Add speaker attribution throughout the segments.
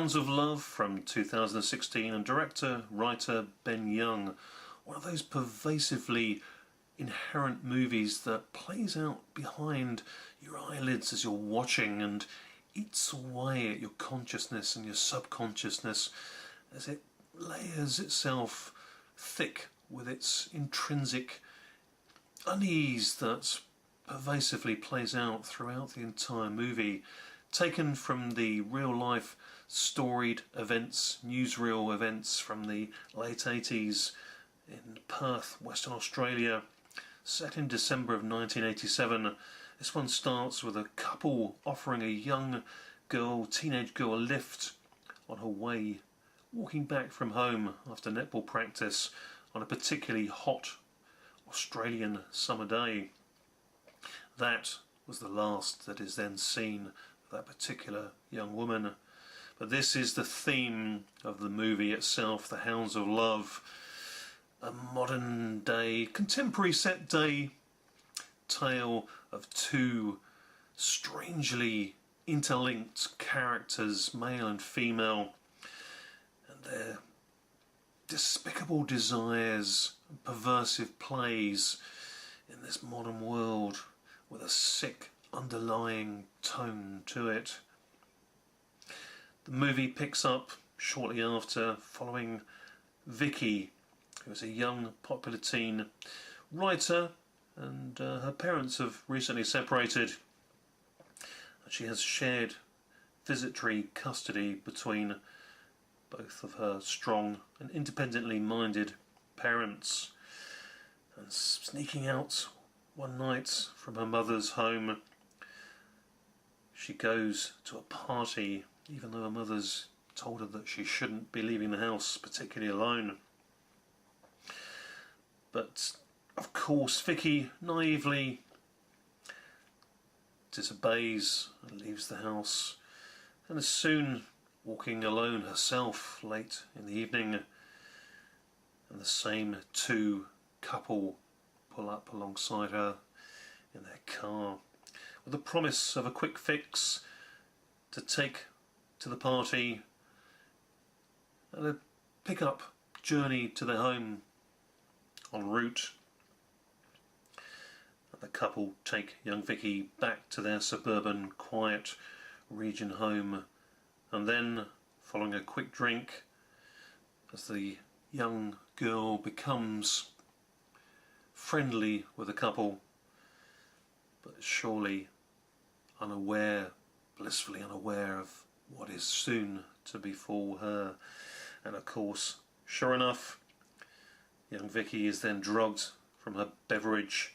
Speaker 1: Hounds of Love from 2016, and director-writer Ben Young. One of those pervasively inherent movies that plays out behind your eyelids as you're watching and eats away at your consciousness and your subconsciousness as it layers itself thick with its intrinsic unease that pervasively plays out throughout the entire movie. Taken from the real-life storied events, newsreel events from the late 80s in Perth, Western Australia, set in December of 1987. This one starts with a couple offering a young girl, teenage girl, a lift on her way, walking back from home after netball practice on a particularly hot Australian summer day. That was the last that is then seen of that particular young woman. But this is the theme of the movie itself, The Hounds of Love. A modern day, contemporary set day tale of two strangely interlinked characters, male and female, and their despicable desires and perversive plays in this modern world with a sick underlying tone to it. The movie picks up shortly after, following Vicki, who is a young popular teen writer, and her parents have recently separated. She has shared visitary custody between both of her strong and independently minded parents. And sneaking out one night from her mother's home, she goes to a party, even though her mother's told her that she shouldn't be leaving the house, particularly alone. But of course Vicki naively disobeys and leaves the house, and is soon walking alone herself late in the evening, and the same two couple pull up alongside her in their car with the promise of a quick fix to take to the party and a pick-up journey to their home en route. And the couple take young Vicki back to their suburban quiet region home, and then, following a quick drink, as the young girl becomes friendly with the couple, but surely unaware, blissfully unaware of what is soon to befall her. And of course, sure enough, young Vicki is then drugged from her beverage,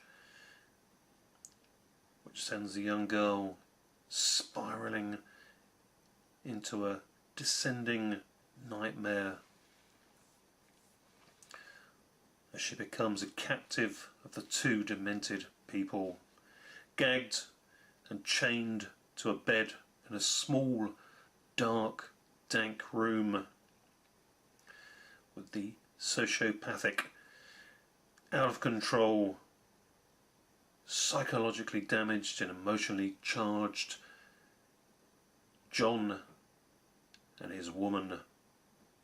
Speaker 1: which sends the young girl spiralling into a descending nightmare as she becomes a captive of the two demented people, gagged and chained to a bed in a small, dark, dank room with the sociopathic, out of control, psychologically damaged and emotionally charged John and his woman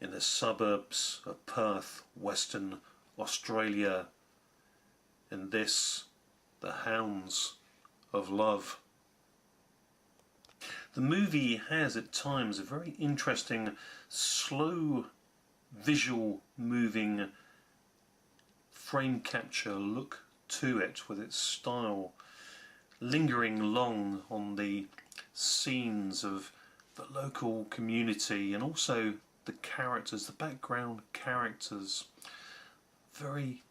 Speaker 1: in the suburbs of Perth, Western Australia, in this, The Hounds of Love. The movie has at times a very interesting, slow, visual moving frame capture look to it, with its style lingering long on the scenes of the local community and also the characters, the background characters, very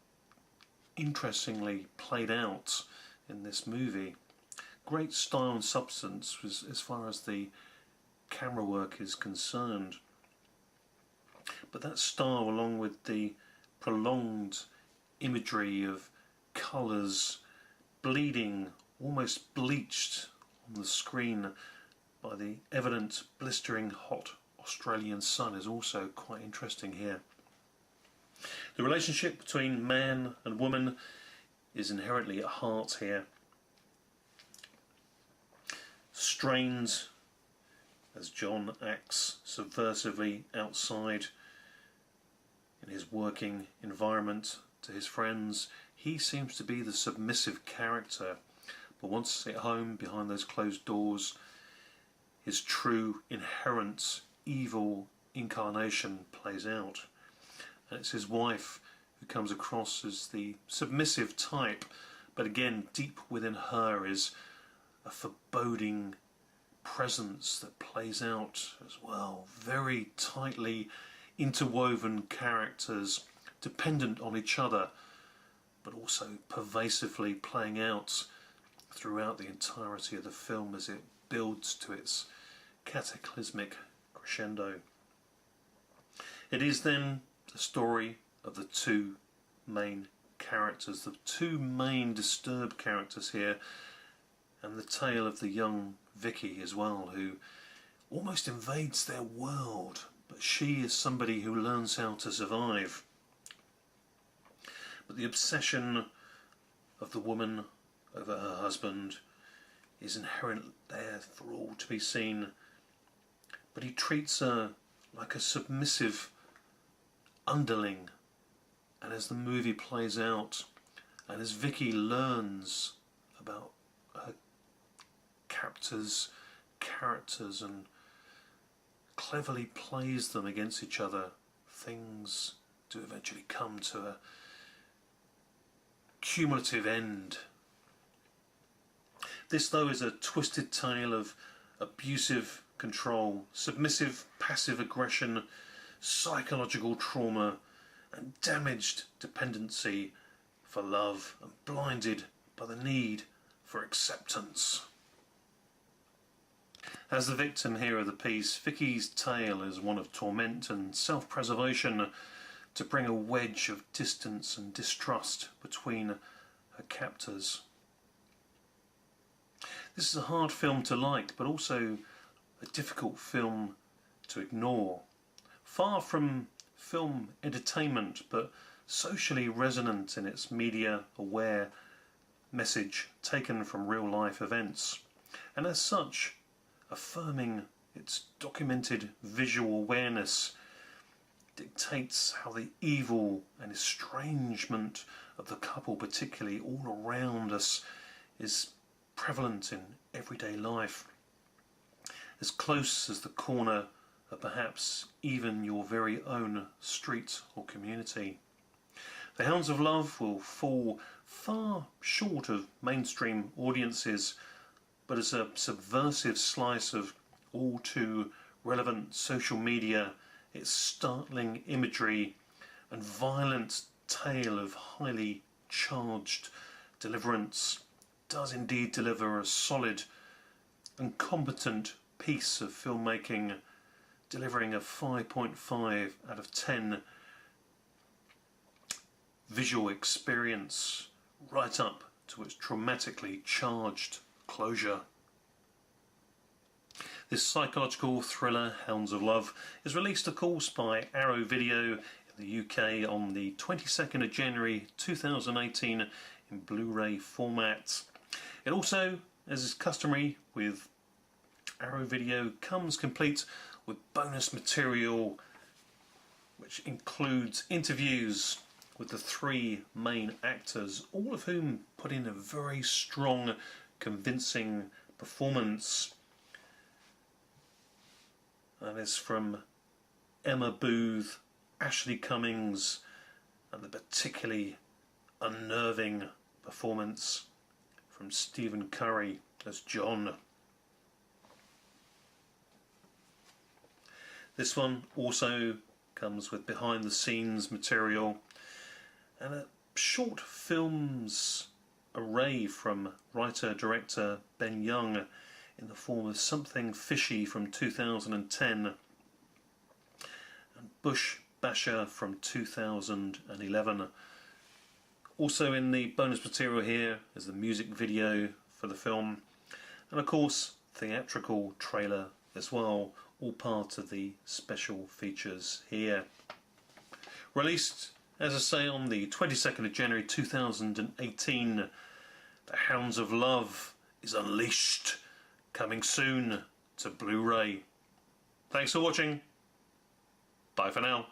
Speaker 1: interestingly played out in this movie. Great style and substance as far as the camera work is concerned, but that style, along with the prolonged imagery of colours bleeding, almost bleached on the screen by the evident blistering hot Australian sun, is also quite interesting here. The relationship between man and woman is inherently at heart here. Strained as John acts subversively outside in his working environment to his friends. He seems to be the submissive character, but once at home behind those closed doors, his true inherent evil incarnation plays out. And it's his wife who comes across as the submissive type, but again, deep within her is a foreboding presence that plays out as well. Very tightly interwoven characters, dependent on each other, but also pervasively playing out throughout the entirety of the film as it builds to its cataclysmic crescendo. It is then the story of the two main characters, the two main disturbed characters here, and the tale of the young Vicki as well, who almost invades their world, but she is somebody who learns how to survive. But the obsession of the woman over her husband is inherent there for all to be seen, but he treats her like a submissive underling. And as the movie plays out, and as Vicki learns about her captors' characters and cleverly plays them against each other, things do eventually come to a cumulative end. This, though, is a twisted tale of abusive control, submissive passive aggression, psychological trauma, and damaged dependency for love, and blinded by the need for acceptance. As the victim here of the piece, Vicki's tale is one of torment and self-preservation to bring a wedge of distance and distrust between her captors. This is a hard film to like, but also a difficult film to ignore. Far from film entertainment, but socially resonant in its media-aware message taken from real-life events, and as such, affirming its documented visual awareness dictates how the evil and estrangement of the couple, particularly all around us, is prevalent in everyday life, as close as the corner of perhaps even your very own street or community. The Hounds of Love will fall far short of mainstream audiences, but as a subversive slice of all too relevant social media, its startling imagery and violent tale of highly charged deliverance does indeed deliver a solid and competent piece of filmmaking, delivering a 5.5 out of 10 visual experience right up to its dramatically charged closure. This psychological thriller, Hounds of Love, is released of course by Arrow Video in the UK on the 22nd of January 2018 in Blu-ray format. It also, as is customary with Arrow Video, comes complete with bonus material which includes interviews with the three main actors, all of whom put in a very strong, convincing performance. That is from Emma Booth, Ashley Cummings, and the particularly unnerving performance from Stephen Curry as John. This one also comes with behind the scenes material and a short films array from writer-director Ben Young in the form of Something Fishy from 2010 and Bush Basher from 2011. Also in the bonus material here is the music video for the film, and of course theatrical trailer as well, all part of the special features here. Released, as I say, on the 22nd of January 2018, The Hounds of Love is unleashed, coming soon to Blu-ray. Thanks for watching. Bye for now.